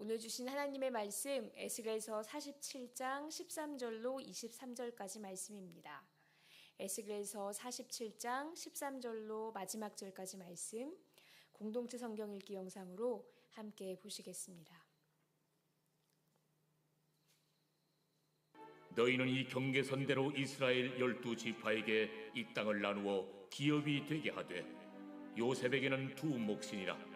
오늘 주신 하나님의 말씀 에스겔서 47장 13절로 23절까지 말씀입니다. 에스겔서 47장 13절로 마지막 절까지 말씀 공동체 성경 읽기 영상으로 함께 보시겠습니다. 너희는 이 경계선대로 이스라엘 12지파에게 이 땅을 나누어 기업이 되게 하되 요셉에게는 두 몫이니라.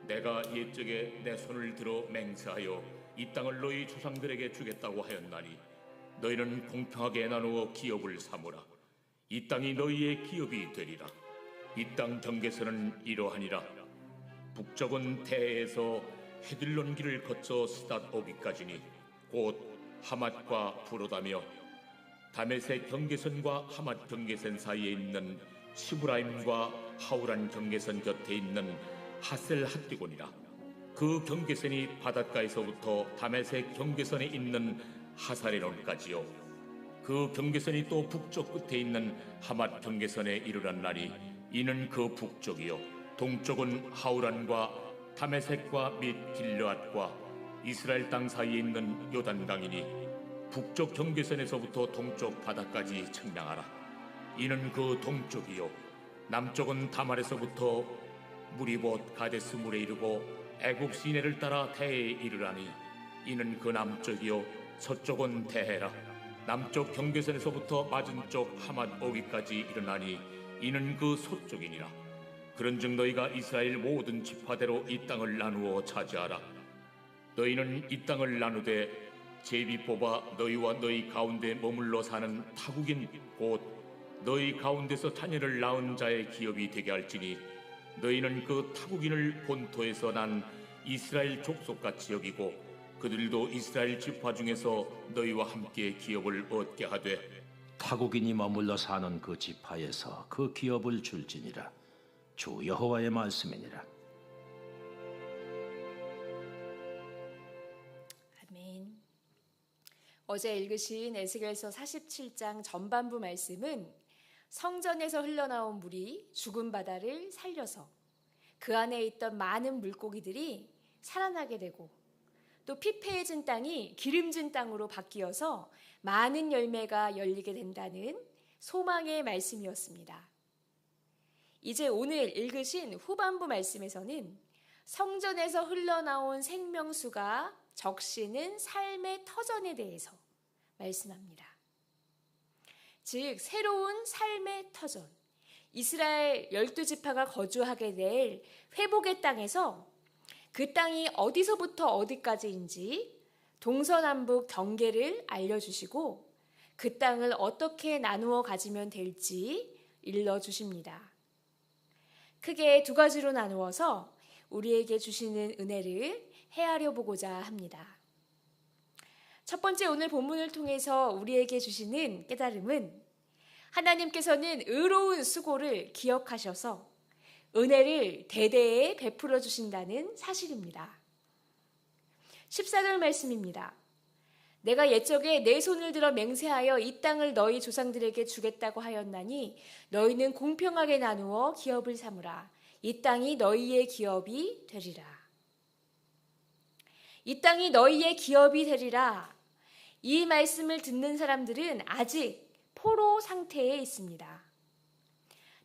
내가 옛적에 내 손을 들어 맹세하여 이 땅을 너희 조상들에게 주겠다고 하였나니 너희는 공평하게 나누어 기업을 삼으라. 이 땅이 너희의 기업이 되리라. 이 땅 경계선은 이러하니라. 북쪽은 대에서 헤들론 길을 거쳐 스닷 오비까지니 곧 하맛과 부로다며 다메섹 경계선과 하맛 경계선 사이에 있는 시브라임과 하우란 경계선 곁에 있는 하셀 핫디곤이라. 그 경계선이 바닷가에서부터 다메섹 경계선에 있는 하사레논까지요. 그 경계선이 또 북쪽 끝에 있는 하맛 경계선에 이르렀나니 이는 그 북쪽이요. 동쪽은 하우란과 다메섹과 및 길르앗과 이스라엘 땅 사이에 있는 요단강이니 북쪽 경계선에서부터 동쪽 바다까지 측량하라. 이는 그 동쪽이요. 남쪽은 다말에서부터 무리봇 가데스 물에 이르고 애굽 시내를 따라 대에 이르라니 이는 그 남쪽이요. 서쪽은 대해라. 남쪽 경계선에서부터 맞은쪽 하맛 오기까지 이르나니 이는 그 서쪽이니라. 그런즉 너희가 이스라엘 모든 지파대로 이 땅을 나누어 차지하라. 너희는 이 땅을 나누되 제비 뽑아 너희와 너희 가운데 머물러 사는 타국인 곧 너희 가운데서 자녀를 낳은 자의 기업이 되게 할지니 너희는 그 타국인을 본토에서 난 이스라엘 족속같이 여기고 그들도 이스라엘 지파 중에서 너희와 함께 기업을 얻게 하되 타국인이 머물러 사는 그 지파에서 그 기업을 줄지니라. 주 여호와의 말씀이니라. 아멘. 어제 읽으신 에스겔서 47장 전반부 말씀은 성전에서 흘러나온 물이 죽은 바다를 살려서 그 안에 있던 많은 물고기들이 살아나게 되고 또 피폐해진 땅이 기름진 땅으로 바뀌어서 많은 열매가 열리게 된다는 소망의 말씀이었습니다. 이제 오늘 읽으신 후반부 말씀에서는 성전에서 흘러나온 생명수가 적시는 삶의 터전에 대해서 말씀합니다. 즉 새로운 삶의 터전, 이스라엘 12지파가 거주하게 될 회복의 땅에서 그 땅이 어디서부터 어디까지인지 동서남북 경계를 알려주시고 그 땅을 어떻게 나누어 가지면 될지 일러주십니다. 크게 두 가지로 나누어서 우리에게 주시는 은혜를 헤아려 보고자 합니다. 첫 번째 오늘 본문을 통해서 우리에게 주시는 깨달음은 하나님께서는 의로운 수고를 기억하셔서 은혜를 대대에 베풀어 주신다는 사실입니다. 14절 말씀입니다. 내가 옛적에 내 손을 들어 맹세하여 이 땅을 너희 조상들에게 주겠다고 하였나니 너희는 공평하게 나누어 기업을 삼으라. 이 땅이 너희의 기업이 되리라. 이 땅이 너희의 기업이 되리라. 이 말씀을 듣는 사람들은 아직 포로 상태에 있습니다.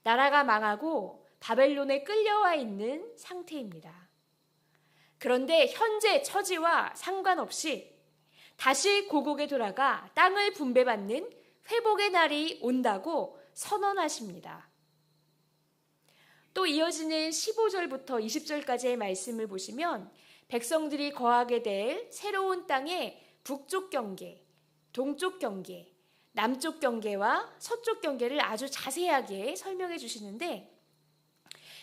나라가 망하고 바벨론에 끌려와 있는 상태입니다. 그런데 현재 처지와 상관없이 다시 고국에 돌아가 땅을 분배받는 회복의 날이 온다고 선언하십니다. 또 이어지는 15절부터 20절까지의 말씀을 보시면 백성들이 거하게 될 새로운 땅의 북쪽 경계, 동쪽 경계, 남쪽 경계와 서쪽 경계를 아주 자세하게 설명해 주시는데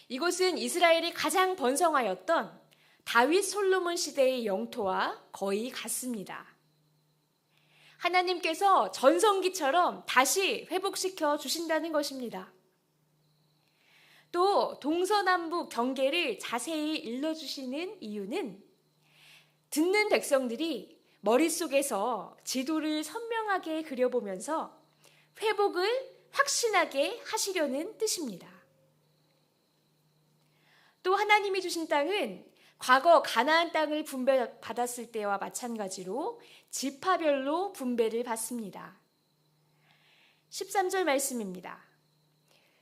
이곳은 이스라엘이 가장 번성하였던 다윗 솔로몬 시대의 영토와 거의 같습니다. 하나님께서 전성기처럼 다시 회복시켜 주신다는 것입니다. 또 동서남북 경계를 자세히 일러주시는 이유는 듣는 백성들이 머릿속에서 지도를 선명하게 그려보면서 회복을 확신하게 하시려는 뜻입니다. 또 하나님이 주신 땅은 과거 가나안 땅을 분배받았을 때와 마찬가지로 지파별로 분배를 받습니다. 13절 말씀입니다.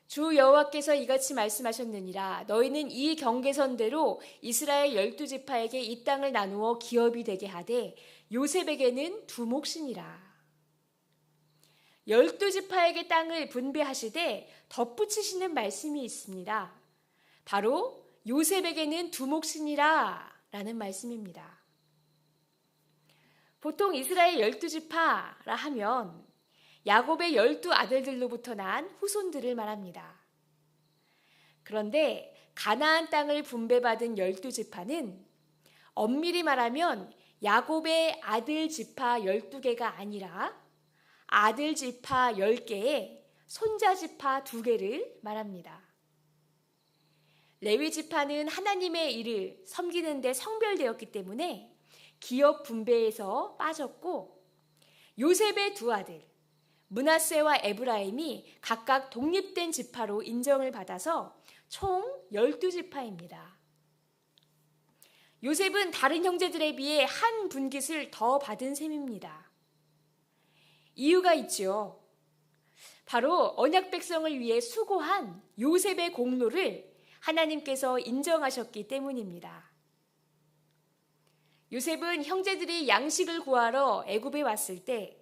주 여호와께서 이같이 말씀하셨느니라. 너희는 이 경계선대로 이스라엘 12지파에게 이 땅을 나누어 기업이 되게 하되 요셉에게는 두 몫이니라. 12지파에게 땅을 분배하시되 덧붙이시는 말씀이 있습니다. 바로 요셉에게는 두 몫이니라 라는 말씀입니다. 보통 이스라엘 12지파라 하면 야곱의 12 아들들로부터 난 후손들을 말합니다. 그런데 가나안 땅을 분배받은 12지파는 엄밀히 말하면 야곱의 아들 지파 12개가 아니라 아들 지파 10개에 손자 지파 2개를 말합니다. 레위 지파는 하나님의 일을 섬기는 데 성별되었기 때문에 기업 분배에서 빠졌고, 요셉의 두 아들 므낫세와 에브라임이 각각 독립된 지파로 인정을 받아서 총 12지파입니다. 요셉은 다른 형제들에 비해 한 분깃을 더 받은 셈입니다. 이유가 있죠. 바로 언약 백성을 위해 수고한 요셉의 공로를 하나님께서 인정하셨기 때문입니다. 요셉은 형제들이 양식을 구하러 애굽에 왔을 때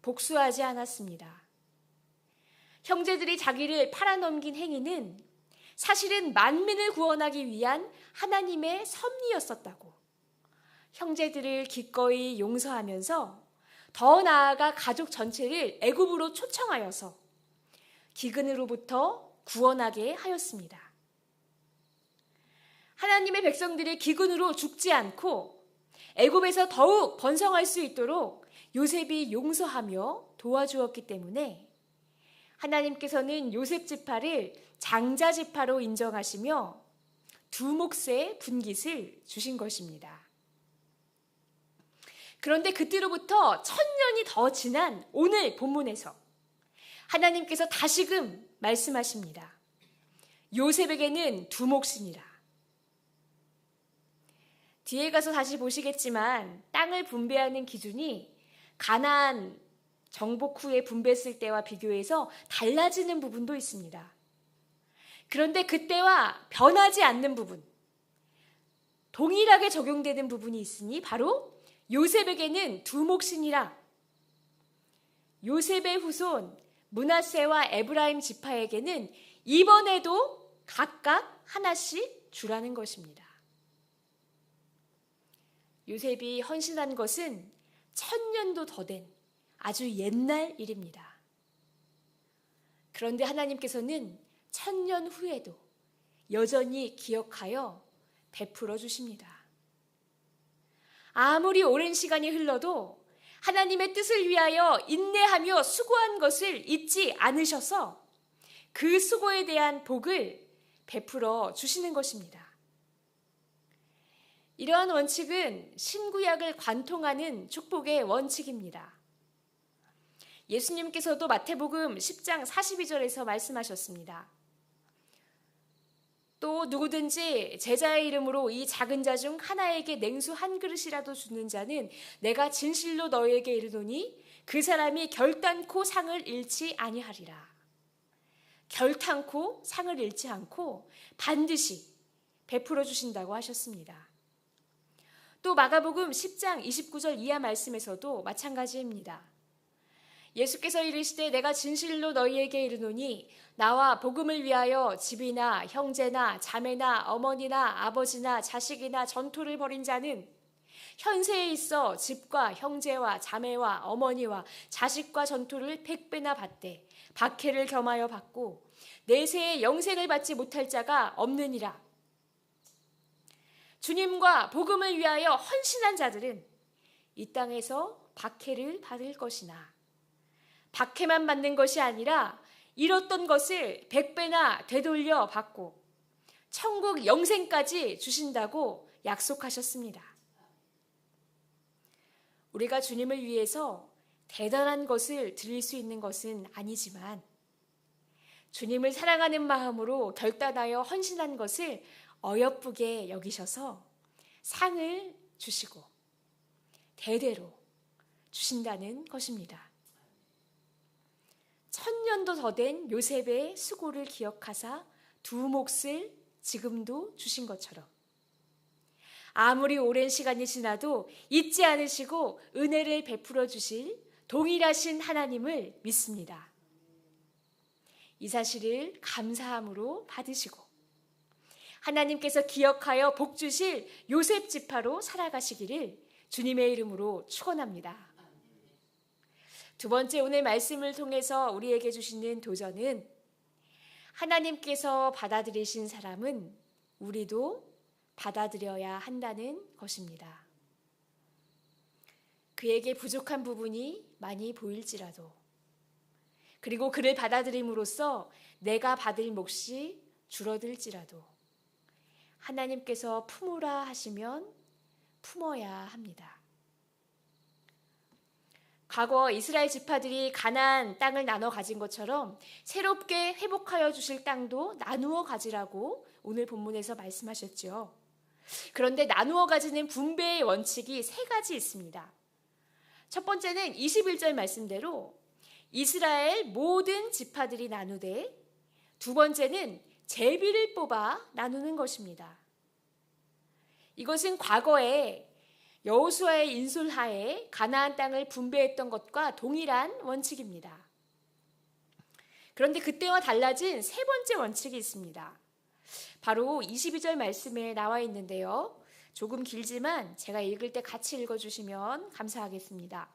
복수하지 않았습니다. 형제들이 자기를 팔아넘긴 행위는 사실은 만민을 구원하기 위한 하나님의 섭리였었다고 형제들을 기꺼이 용서하면서 더 나아가 가족 전체를 애굽으로 초청하여서 기근으로부터 구원하게 하였습니다. 하나님의 백성들이 기근으로 죽지 않고 애굽에서 더욱 번성할 수 있도록 요셉이 용서하며 도와주었기 때문에 하나님께서는 요셉 지파를 장자 지파로 인정하시며 두 몫의 분깃을 주신 것입니다. 그런데 그때로부터 1000년이 더 지난 오늘 본문에서 하나님께서 다시금 말씀하십니다. 요셉에게는 두 몫이니라. 뒤에 가서 다시 보시겠지만 땅을 분배하는 기준이 가나안 정복 후에 분배했을 때와 비교해서 달라지는 부분도 있습니다. 그런데 그때와 변하지 않는 부분, 동일하게 적용되는 부분이 있으니 바로 요셉에게는 두 몫이니라. 요셉의 후손 므낫세와 에브라임 지파에게는 이번에도 각각 하나씩 주라는 것입니다. 요셉이 헌신한 것은 1000년도 더 된 아주 옛날 일입니다. 그런데 하나님께서는 1000년 후에도 여전히 기억하여 베풀어 주십니다. 아무리 오랜 시간이 흘러도 하나님의 뜻을 위하여 인내하며 수고한 것을 잊지 않으셔서 그 수고에 대한 복을 베풀어 주시는 것입니다. 이러한 원칙은 신구약을 관통하는 축복의 원칙입니다. 예수님께서도 마태복음 10장 42절에서 말씀하셨습니다. 또 누구든지 제자의 이름으로 이 작은 자 중 하나에게 냉수 한 그릇이라도 주는 자는 내가 진실로 너희에게 이르노니 그 사람이 결단코 상을 잃지 아니하리라. 결단코 상을 잃지 않고 반드시 베풀어 주신다고 하셨습니다. 또 마가복음 10장 29절 이하 말씀에서도 마찬가지입니다. 예수께서 이르시되 내가 진실로 너희에게 이르노니 나와 복음을 위하여 집이나 형제나 자매나 어머니나 아버지나 자식이나 전토를 벌인 자는 현세에 있어 집과 형제와 자매와 어머니와 자식과 전토를 100배나 받되 박해를 겸하여 받고 내세에 영생을 받지 못할 자가 없느니라. 주님과 복음을 위하여 헌신한 자들은 이 땅에서 박해를 받을 것이나 박해만 받는 것이 아니라 잃었던 것을 100배나 되돌려 받고 천국 영생까지 주신다고 약속하셨습니다. 우리가 주님을 위해서 대단한 것을 드릴 수 있는 것은 아니지만 주님을 사랑하는 마음으로 결단하여 헌신한 것을 어여쁘게 여기셔서 상을 주시고 대대로 주신다는 것입니다. 1000년도 더 된 요셉의 수고를 기억하사 두 몫을 지금도 주신 것처럼 아무리 오랜 시간이 지나도 잊지 않으시고 은혜를 베풀어 주실 동일하신 하나님을 믿습니다. 이 사실을 감사함으로 받으시고 하나님께서 기억하여 복 주실 요셉 지파로 살아가시기를 주님의 이름으로 축원합니다. 두 번째, 오늘 말씀을 통해서 우리에게 주시는 도전은 하나님께서 받아들이신 사람은 우리도 받아들여야 한다는 것입니다. 그에게 부족한 부분이 많이 보일지라도, 그리고 그를 받아들임으로써 내가 받을 몫이 줄어들지라도 하나님께서 품으라 하시면 품어야 합니다. 과거 이스라엘 지파들이 가나안 땅을 나눠 가진 것처럼 새롭게 회복하여 주실 땅도 나누어 가지라고 오늘 본문에서 말씀하셨죠. 그런데 나누어 가지는 분배의 원칙이 세 가지 있습니다. 첫 번째는 21절 말씀대로 이스라엘 모든 지파들이 나누되, 두 번째는 제비를 뽑아 나누는 것입니다. 이것은 과거에 여호수아의 인솔하에 가나안 땅을 분배했던 것과 동일한 원칙입니다. 그런데 그때와 달라진 세 번째 원칙이 있습니다. 바로 22절 말씀에 나와 있는데요. 조금 길지만 제가 읽을 때 같이 읽어주시면 감사하겠습니다.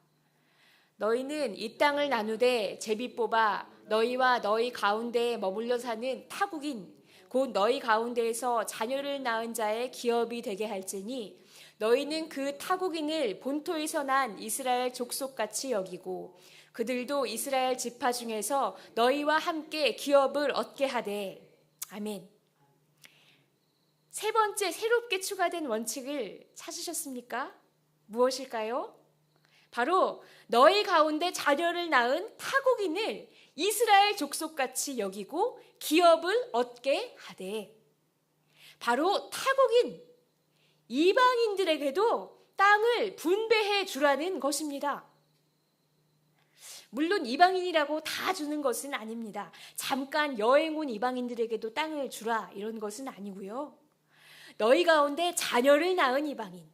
너희는 이 땅을 나누되 제비 뽑아 너희와 너희 가운데에 머물러 사는 타국인 곧 너희 가운데에서 자녀를 낳은 자의 기업이 되게 할지니 너희는 그 타국인을 본토에서 난 이스라엘 족속같이 여기고 그들도 이스라엘 지파 중에서 너희와 함께 기업을 얻게 하되. 아멘. 세 번째 새롭게 추가된 원칙을 찾으셨습니까? 무엇일까요? 바로 너희 가운데 자녀를 낳은 타국인을 이스라엘 족속같이 여기고 기업을 얻게 하되. 바로 타국인, 이방인들에게도 땅을 분배해 주라는 것입니다. 물론 이방인이라고 다 주는 것은 아닙니다. 잠깐 여행 온 이방인들에게도 땅을 주라 이런 것은 아니고요. 너희 가운데 자녀를 낳은 이방인,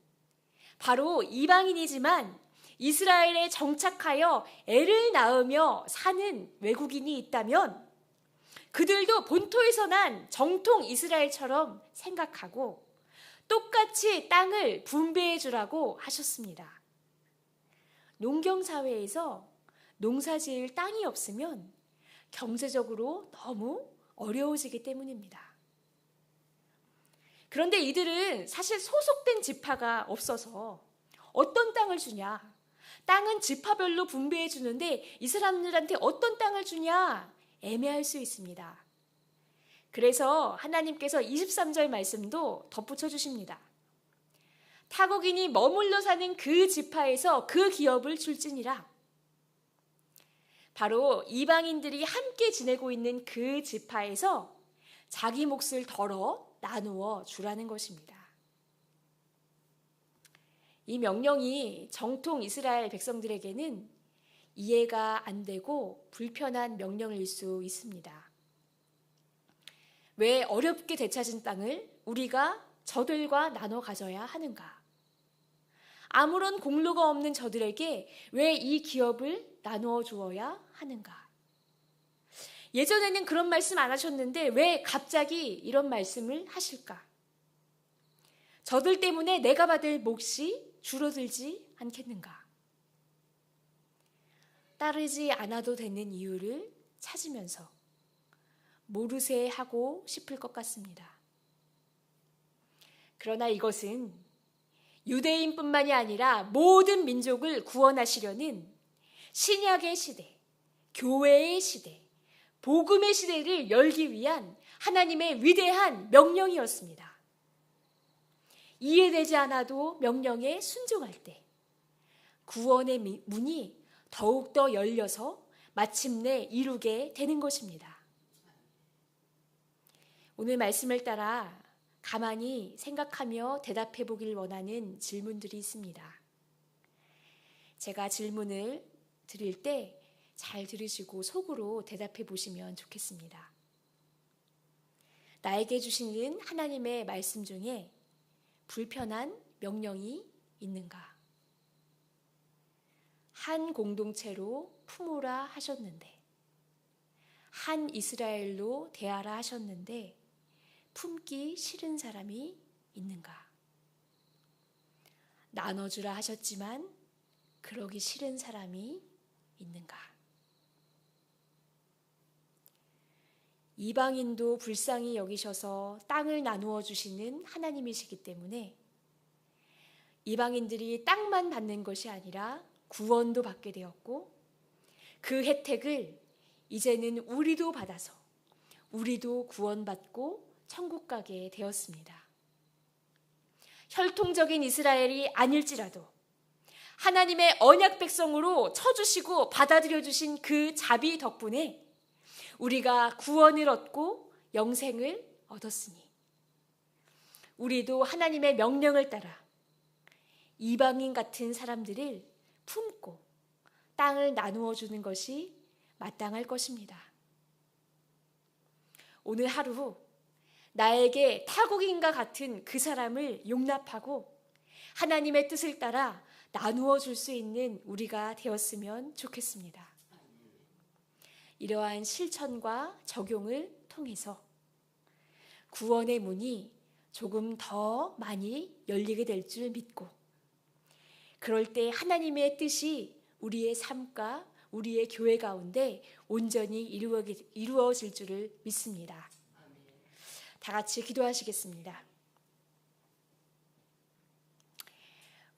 바로 이방인이지만 이스라엘에 정착하여 애를 낳으며 사는 외국인이 있다면 그들도 본토에서 난 정통 이스라엘처럼 생각하고 똑같이 땅을 분배해 주라고 하셨습니다. 농경사회에서 농사 지을 땅이 없으면 경제적으로 너무 어려워지기 때문입니다. 그런데 이들은 사실 소속된 지파가 없어서 어떤 땅을 주냐? 땅은 지파별로 분배해 주는데 이 사람들한테 어떤 땅을 주냐? 애매할 수 있습니다. 그래서 하나님께서 23절 말씀도 덧붙여 주십니다. 타국인이 머물러 사는 그 지파에서 그 기업을 줄지니라. 바로 이방인들이 함께 지내고 있는 그 지파에서 자기 몫을 덜어 나누어 주라는 것입니다. 이 명령이 정통 이스라엘 백성들에게는 이해가 안 되고 불편한 명령일 수 있습니다. 왜 어렵게 되찾은 땅을 우리가 저들과 나눠 가져야 하는가? 아무런 공로가 없는 저들에게 왜 이 기업을 나누어 주어야 하는가? 예전에는 그런 말씀 안 하셨는데 왜 갑자기 이런 말씀을 하실까? 저들 때문에 내가 받을 몫이 줄어들지 않겠는가? 따르지 않아도 되는 이유를 찾으면서 모르쇠 하고 싶을 것 같습니다. 그러나 이것은 유대인뿐만이 아니라 모든 민족을 구원하시려는 신약의 시대, 교회의 시대, 복음의 시대를 열기 위한 하나님의 위대한 명령이었습니다. 이해되지 않아도 명령에 순종할 때 구원의 문이 더욱더 열려서 마침내 이루게 되는 것입니다. 오늘 말씀을 따라 가만히 생각하며 대답해 보길 원하는 질문들이 있습니다. 제가 질문을 드릴 때 잘 들으시고 속으로 대답해 보시면 좋겠습니다. 나에게 주시는 하나님의 말씀 중에 불편한 명령이 있는가? 한 공동체로 품으라 하셨는데, 한 이스라엘로 대하라 하셨는데 품기 싫은 사람이 있는가? 나눠주라 하셨지만 그러기 싫은 사람이 있는가? 이방인도 불쌍히 여기셔서 땅을 나누어 주시는 하나님이시기 때문에 이방인들이 땅만 받는 것이 아니라 구원도 받게 되었고, 그 혜택을 이제는 우리도 받아서 우리도 구원받고 천국 가게 되었습니다. 혈통적인 이스라엘이 아닐지라도 하나님의 언약 백성으로 쳐주시고 받아들여 주신 그 자비 덕분에 우리가 구원을 얻고 영생을 얻었으니 우리도 하나님의 명령을 따라 이방인 같은 사람들을 품고 땅을 나누어 주는 것이 마땅할 것입니다. 오늘 하루 나에게 타국인과 같은 그 사람을 용납하고 하나님의 뜻을 따라 나누어 줄 수 있는 우리가 되었으면 좋겠습니다. 이러한 실천과 적용을 통해서 구원의 문이 조금 더 많이 열리게 될 줄 믿고, 그럴 때 하나님의 뜻이 우리의 삶과 우리의 교회 가운데 온전히 이루어질 줄을 믿습니다. 다 같이 기도하시겠습니다.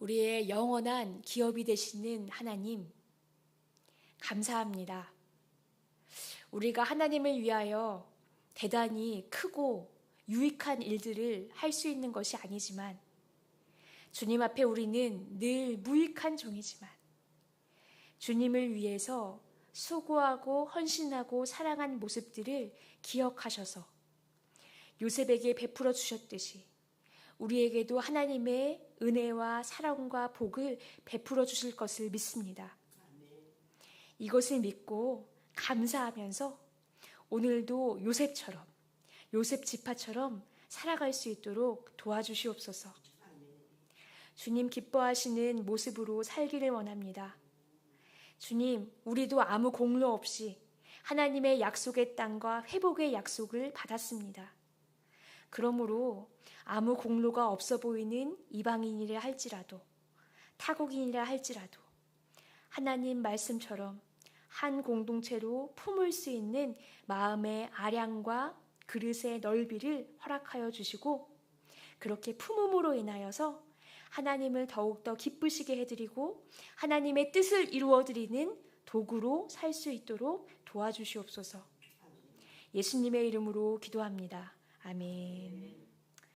우리의 영원한 기업이 되시는 하나님, 감사합니다. 우리가 하나님을 위하여 대단히 크고 유익한 일들을 할 수 있는 것이 아니지만, 주님 앞에 우리는 늘 무익한 종이지만 주님을 위해서 수고하고 헌신하고 사랑한 모습들을 기억하셔서 요셉에게 베풀어 주셨듯이 우리에게도 하나님의 은혜와 사랑과 복을 베풀어 주실 것을 믿습니다. 이것을 믿고 감사하면서 오늘도 요셉처럼, 요셉 지파처럼 살아갈 수 있도록 도와주시옵소서. 주님 기뻐하시는 모습으로 살기를 원합니다. 주님, 우리도 아무 공로 없이 하나님의 약속의 땅과 회복의 약속을 받았습니다. 그러므로 아무 공로가 없어 보이는 이방인이라 할지라도, 타국인이라 할지라도 하나님 말씀처럼 한 공동체로 품을 수 있는 마음의 아량과 그릇의 넓이를 허락하여 주시고, 그렇게 품음으로 인하여서 하나님을 더욱더 기쁘시게 해드리고 하나님의 뜻을 이루어드리는 도구로 살 수 있도록 도와주시옵소서. 예수님의 이름으로 기도합니다. 아멘.